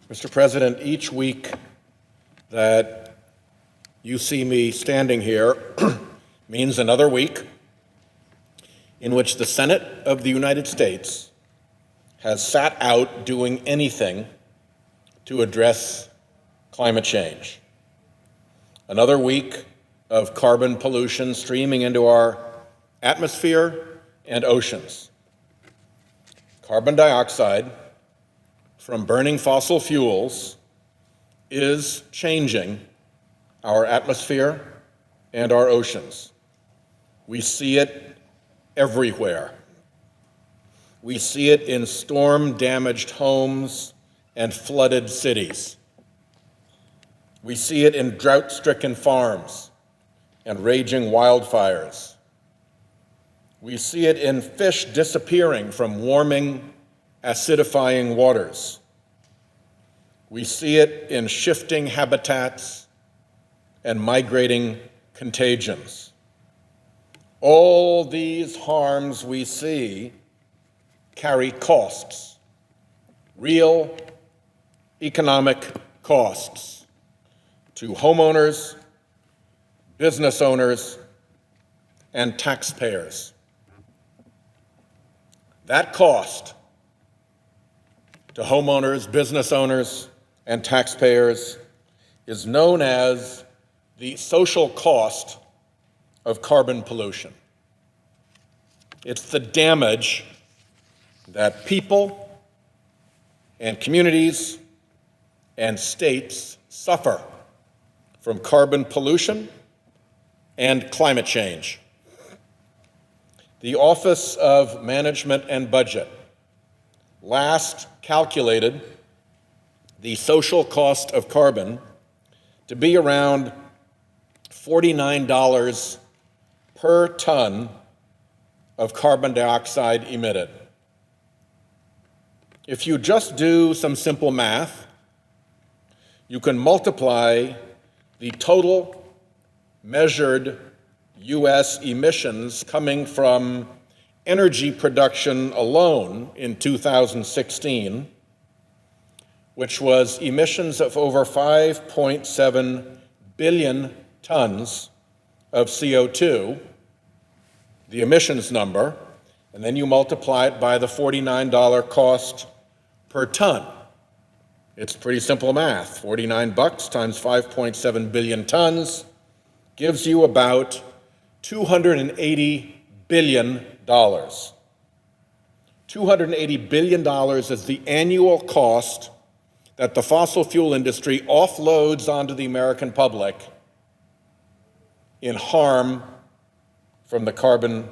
Mr. President, each week that you see me standing here means another week in which the Senate of the United States has sat out doing anything to address climate change. Another week of carbon pollution streaming into our atmosphere and oceans. Carbon dioxide from burning fossil fuels is changing our atmosphere and our oceans. We see it everywhere. We see it in storm-damaged homes and flooded cities. We see it in drought-stricken farms and raging wildfires. We see it in fish disappearing from warming, acidifying waters. We see it in shifting habitats and migrating contagions. All these harms we see carry costs, real economic costs to homeowners, business owners, and taxpayers. That cost to homeowners, business owners, and taxpayers is known as the social cost of carbon pollution. It's the damage that people and communities and states suffer from carbon pollution and climate change. The Office of Management and Budget last calculated the social cost of carbon to be around $49 per ton of carbon dioxide emitted. If you just do some simple math, you can multiply the total measured U.S. emissions coming from energy production alone in 2016, which was emissions of over 5.7 billion tons of CO2, the emissions number, and then you multiply it by the $49 cost per ton. It's pretty simple math. 49 bucks times 5.7 billion tons gives you about $280 billion. $280 billion is the annual cost that the fossil fuel industry offloads onto the American public in harm from the carbon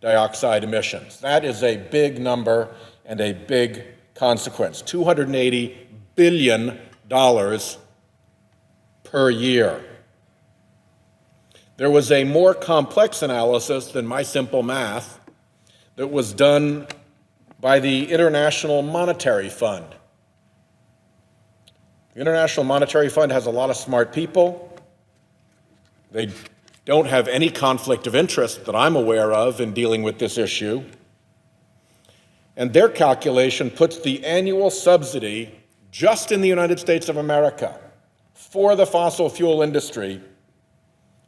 dioxide emissions. That is a big number and a big consequence. $280 billion per year. There was a more complex analysis than my simple math that was done by the International Monetary Fund. The International Monetary Fund has a lot of smart people. They don't have any conflict of interest that I'm aware of in dealing with this issue. And their calculation puts the annual subsidy just in the United States of America for the fossil fuel industry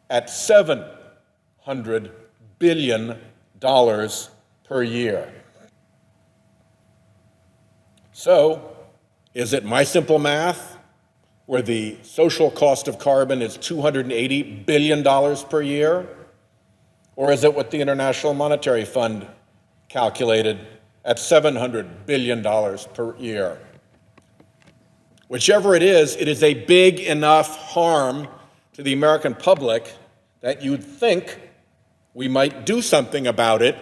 at $700 billion per year. So, is it my simple math where the social cost of carbon is $280 billion per year? Or is it what the International Monetary Fund calculated at $700 billion per year? Whichever it is a big enough harm to the American public that you'd think we might do something about it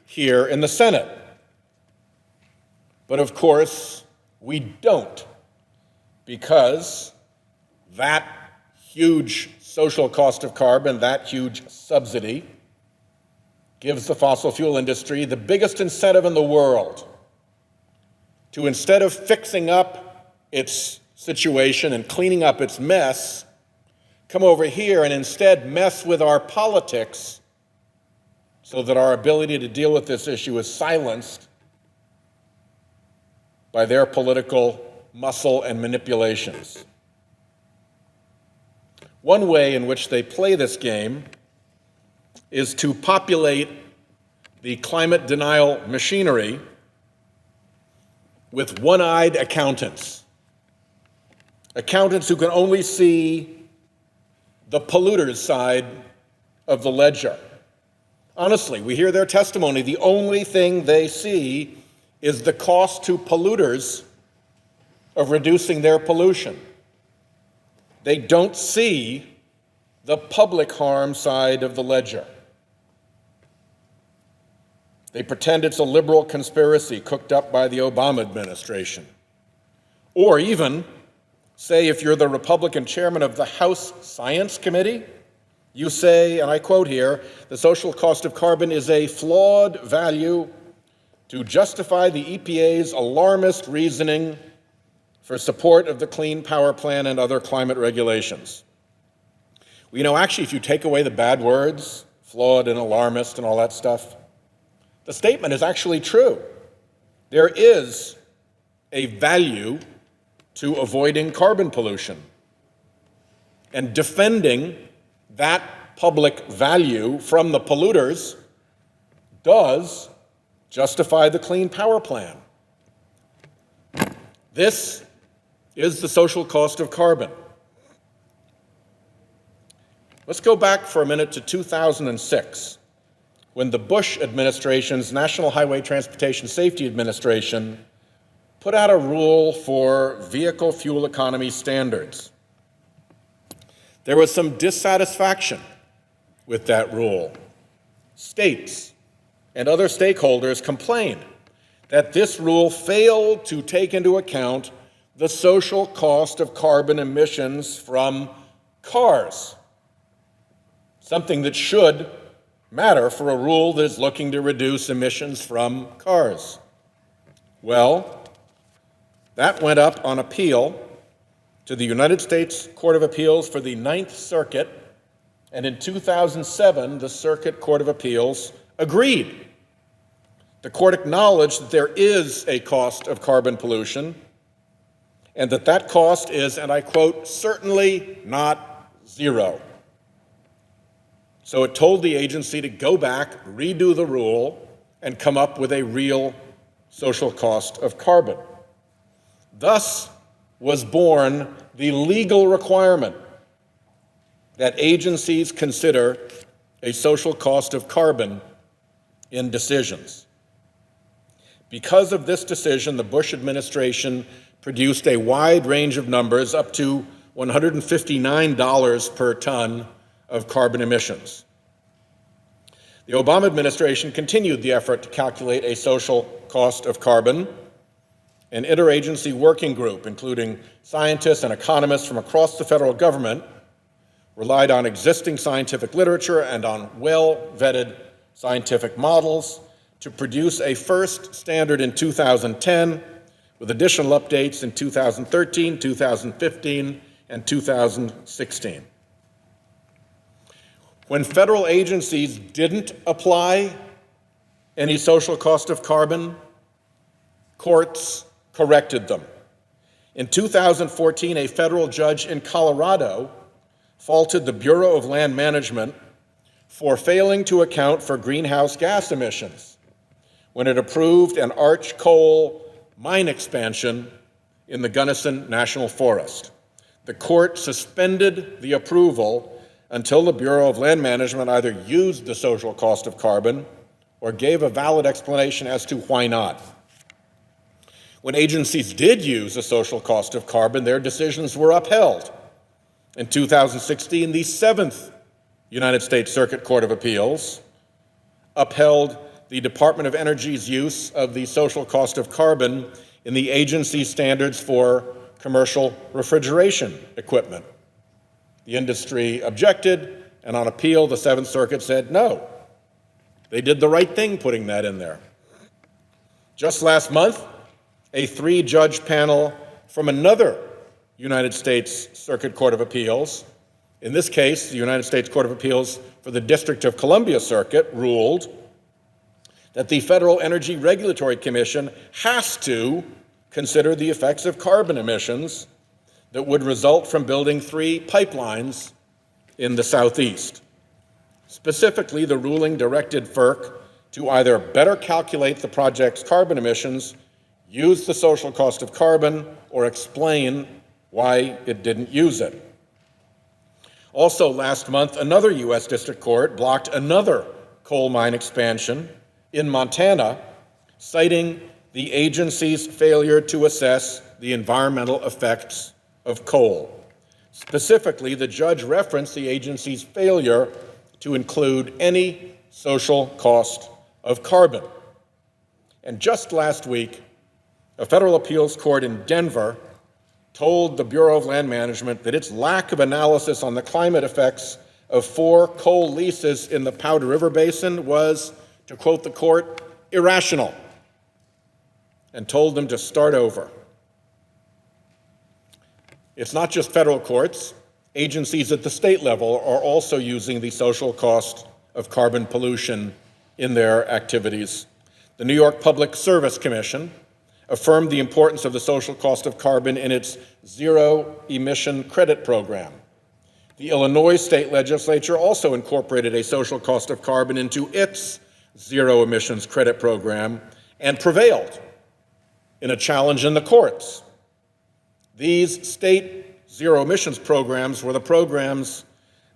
here in the Senate. But of course, we don't, because that huge social cost of carbon, that huge subsidy, gives the fossil fuel industry the biggest incentive in the world to, instead of fixing up its situation and cleaning up its mess, come over here and instead mess with our politics so that our ability to deal with this issue is silenced by their political muscle and manipulations. One way in which they play this game is to populate the climate denial machinery with one-eyed accountants. Accountants who can only see the polluter's side of the ledger. Honestly, we hear their testimony. The only thing they see is the cost to polluters of reducing their pollution. They don't see the public harm side of the ledger. They pretend it's a liberal conspiracy cooked up by the Obama administration. Or even say, if you're the Republican chairman of the House Science Committee, you say, and I quote here, the social cost of carbon is a flawed value to justify the EPA's alarmist reasoning for support of the Clean Power Plan and other climate regulations. Well, actually, if you take away the bad words, flawed and alarmist and all that stuff, the statement is actually true. There is a value to avoiding carbon pollution. And defending that public value from the polluters does justify the Clean Power Plan. This is the social cost of carbon. Let's go back for a minute to 2006, when the Bush administration's National Highway Transportation Safety Administration put out a rule for vehicle fuel economy standards. There was some dissatisfaction with that rule. States and other stakeholders complained that this rule failed to take into account the social cost of carbon emissions from cars, something that should matter for a rule that is looking to reduce emissions from cars. Well, that went up on appeal to the United States Court of Appeals for the Ninth Circuit, and in 2007, the Circuit Court of Appeals agreed. The court acknowledged that there is a cost of carbon pollution, and that cost is, and I quote, certainly not zero. So it told the agency to go back, redo the rule, and come up with a real social cost of carbon. Thus was born the legal requirement that agencies consider a social cost of carbon in decisions. Because of this decision, the Bush administration produced a wide range of numbers up to $159 per ton of carbon emissions. The Obama administration continued the effort to calculate a social cost of carbon. An interagency working group, including scientists and economists from across the federal government, relied on existing scientific literature and on well-vetted scientific models to produce a first standard in 2010, with additional updates in 2013, 2015, and 2016. When federal agencies didn't apply any social cost of carbon, courts corrected them. In 2014, a federal judge in Colorado faulted the Bureau of Land Management for failing to account for greenhouse gas emissions when it approved an arch coal mine expansion in the Gunnison National Forest. The court suspended the approval until the Bureau of Land Management either used the social cost of carbon or gave a valid explanation as to why not. When agencies did use the social cost of carbon, their decisions were upheld. In 2016, the Seventh United States Circuit Court of Appeals upheld the Department of Energy's use of the social cost of carbon in the agency's standards for commercial refrigeration equipment. The industry objected, and on appeal, the Seventh Circuit said no. They did the right thing putting that in there. Just last month, a 3-judge panel from another United States Circuit Court of Appeals, in this case, the United States Court of Appeals for the District of Columbia Circuit, ruled that the Federal Energy Regulatory Commission has to consider the effects of carbon emissions that would result from building 3 pipelines in the Southeast. Specifically, the ruling directed FERC to either better calculate the project's carbon emissions, use the social cost of carbon, or explain why it didn't use it. Also last month, another U.S. District Court blocked another coal mine expansion in Montana, citing the agency's failure to assess the environmental effects of coal. Specifically, the judge referenced the agency's failure to include any social cost of carbon. And just last week, a federal appeals court in Denver told the Bureau of Land Management that its lack of analysis on the climate effects of 4 coal leases in the Powder River Basin was, to quote the court, irrational, and told them to start over. It's not just federal courts. Agencies at the state level are also using the social cost of carbon pollution in their activities. The New York Public Service Commission affirmed the importance of the social cost of carbon in its zero emission credit program. The Illinois state legislature also incorporated a social cost of carbon into its zero emissions credit program and prevailed in a challenge in the courts. These state zero emissions programs were the programs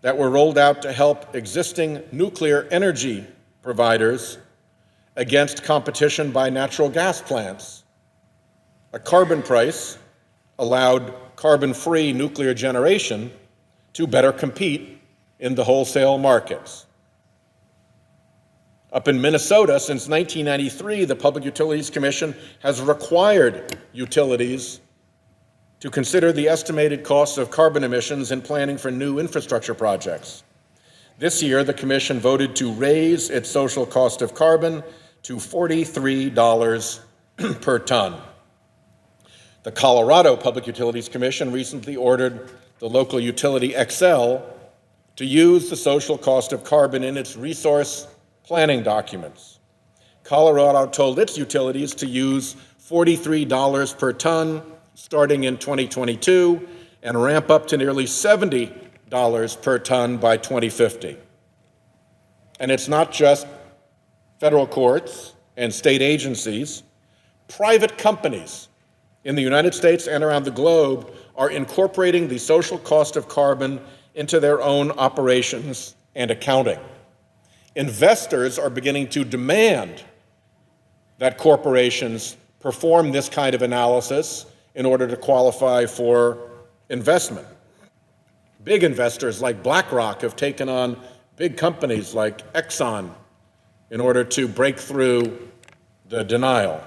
that were rolled out to help existing nuclear energy providers against competition by natural gas plants. A carbon price allowed carbon-free nuclear generation to better compete in the wholesale markets. Up in Minnesota, since 1993, the Public Utilities Commission has required utilities to consider the estimated costs of carbon emissions in planning for new infrastructure projects. This year, the Commission voted to raise its social cost of carbon to $43 per ton. The Colorado Public Utilities Commission recently ordered the local utility Xcel to use the social cost of carbon in its resource planning documents. Colorado told its utilities to use $43 per ton starting in 2022 and ramp up to nearly $70 per ton by 2050. And it's not just federal courts and state agencies. Private companies in the United States and around the globe are incorporating the social cost of carbon into their own operations and accounting. Investors are beginning to demand that corporations perform this kind of analysis in order to qualify for investment. Big investors like BlackRock have taken on big companies like Exxon in order to break through the denial.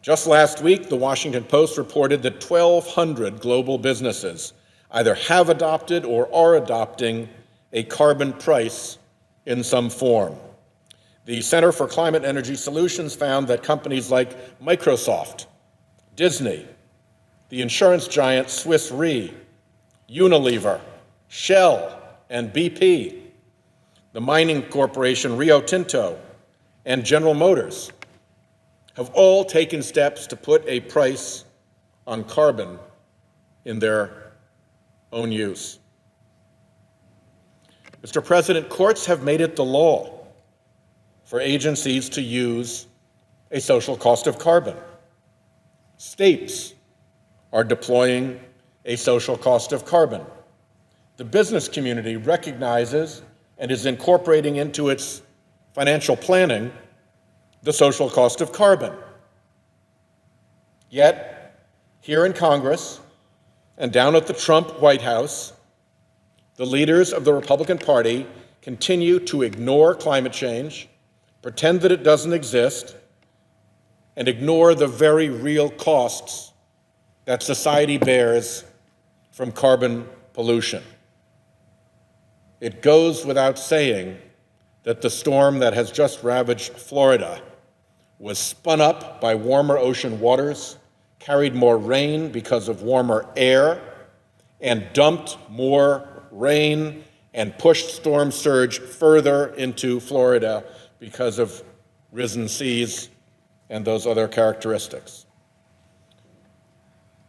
Just last week, the Washington Post reported that 1,200 global businesses either have adopted or are adopting a carbon price in some form. The Center for Climate and Energy Solutions found that companies like Microsoft, Disney, the insurance giant Swiss Re, Unilever, Shell, and BP, the mining corporation Rio Tinto, and General Motors have all taken steps to put a price on carbon in their own use. Mr. President, courts have made it the law for agencies to use a social cost of carbon. States are deploying a social cost of carbon. The business community recognizes and is incorporating into its financial planning the social cost of carbon. Yet, here in Congress and down at the Trump Whitehouse, the leaders of the Republican Party continue to ignore climate change, pretend that it doesn't exist, and ignore the very real costs that society bears from carbon pollution. It goes without saying that the storm that has just ravaged Florida was spun up by warmer ocean waters, carried more rain because of warmer air, and dumped more rain and pushed storm surge further into Florida because of risen seas and those other characteristics.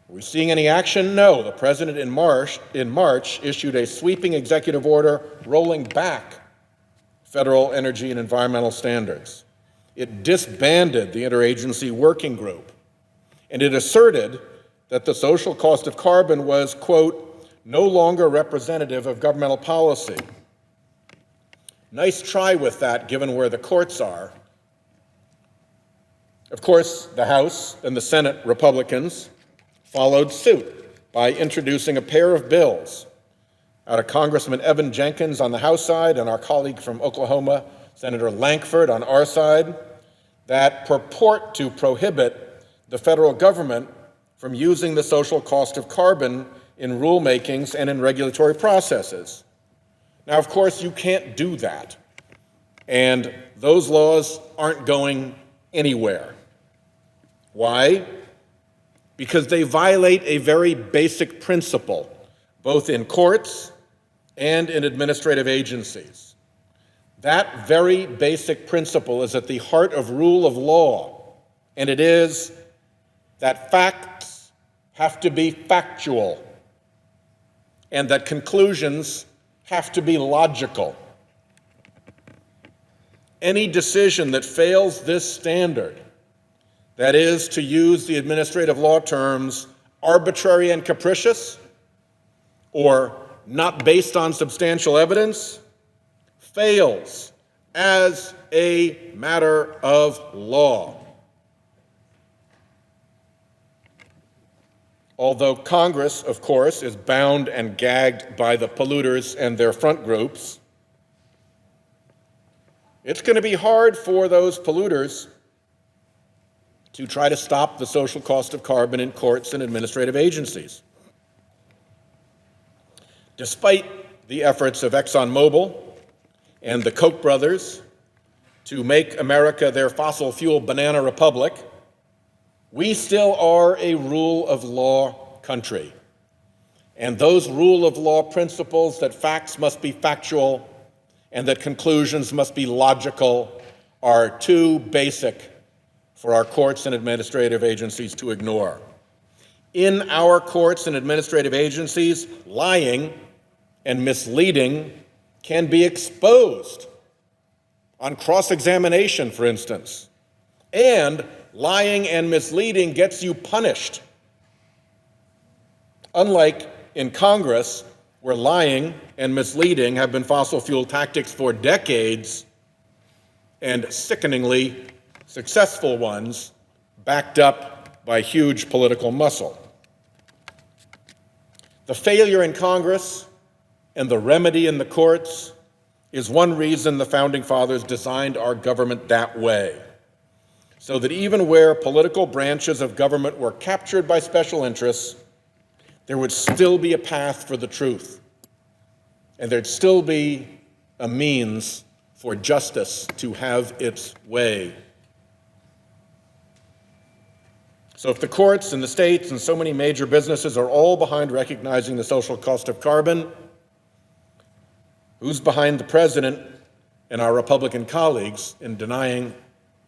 Are we seeing any action? No. The president in March issued a sweeping executive order rolling back federal energy and environmental standards. It disbanded the interagency working group, and it asserted that the social cost of carbon was, quote, no longer representative of governmental policy. Nice try with that, given where the courts are. Of course, the House and the Senate Republicans followed suit by introducing a pair of bills out of Congressman Evan Jenkins on the House side and our colleague from Oklahoma, Senator Lankford, on our side, that purport to prohibit the federal government from using the social cost of carbon in rulemakings and in regulatory processes. Now, of course, you can't do that, and those laws aren't going anywhere. Why? Because they violate a very basic principle, both in courts and in administrative agencies. That very basic principle is at the heart of rule of law, and it is that facts have to be factual and that conclusions have to be logical. Any decision that fails this standard, that is, to use the administrative law terms arbitrary and capricious, or not based on substantial evidence, fails as a matter of law. Although Congress, of course, is bound and gagged by the polluters and their front groups, it's going to be hard for those polluters to try to stop the social cost of carbon in courts and administrative agencies. Despite the efforts of ExxonMobil and the Koch brothers to make America their fossil fuel banana republic, we still are a rule of law country. And those rule of law principles that facts must be factual and that conclusions must be logical are too basic for our courts and administrative agencies to ignore. In our courts and administrative agencies, lying and misleading can be exposed on cross-examination, for instance. And lying and misleading gets you punished. Unlike in Congress, where lying and misleading have been fossil fuel tactics for decades, and sickeningly successful ones, backed up by huge political muscle. The failure in Congress and the remedy in the courts is one reason the Founding Fathers designed our government that way, so that even where political branches of government were captured by special interests, there would still be a path for the truth, and there'd still be a means for justice to have its way. So if the courts and the states and so many major businesses are all behind recognizing the social cost of carbon, who's behind the president and our Republican colleagues in denying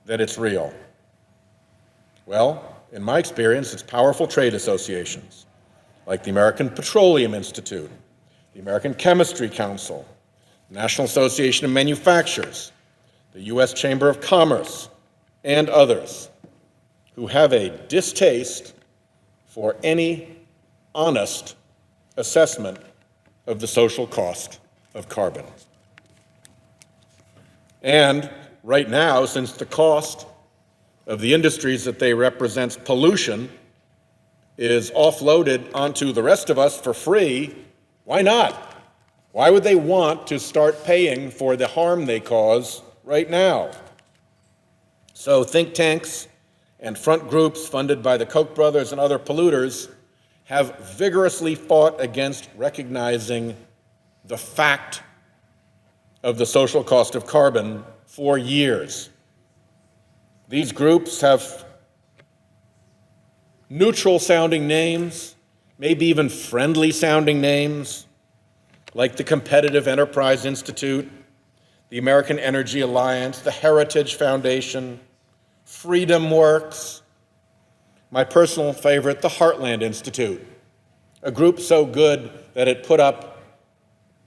that it's real? Well, in my experience, it's powerful trade associations like the American Petroleum Institute, the American Chemistry Council, the National Association of Manufacturers, the U.S. Chamber of Commerce, and others who have a distaste for any honest assessment of the social cost of carbon. And right now, since the cost of the industries that they represent, pollution, is offloaded onto the rest of us for free, why not? Why would they want to start paying for the harm they cause right now? So think tanks and front groups funded by the Koch brothers and other polluters have vigorously fought against recognizing the fact of the social cost of carbon for years. These groups have neutral-sounding names, maybe even friendly-sounding names, like the Competitive Enterprise Institute, the American Energy Alliance, the Heritage Foundation, Freedom Works, my personal favorite, the Heartland Institute, a group so good that it put up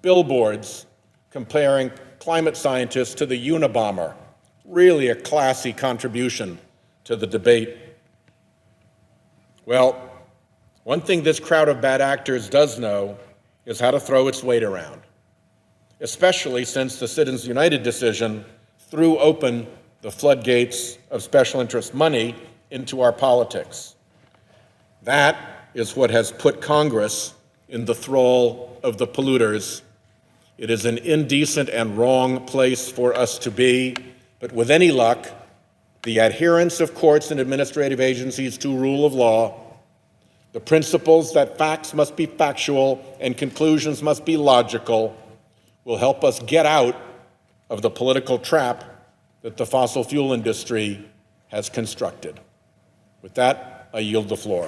billboards comparing climate scientists to the Unabomber. Really a classy contribution to the debate. Well, one thing this crowd of bad actors does know is how to throw its weight around, especially since the Citizens United decision threw open the floodgates of special interest money into our politics. That is what has put Congress in the thrall of the polluters. It is an indecent and wrong place for us to be, but with any luck, the adherence of courts and administrative agencies to rule of law, the principles that facts must be factual and conclusions must be logical, will help us get out of the political trap that the fossil fuel industry has constructed. With that, I yield the floor.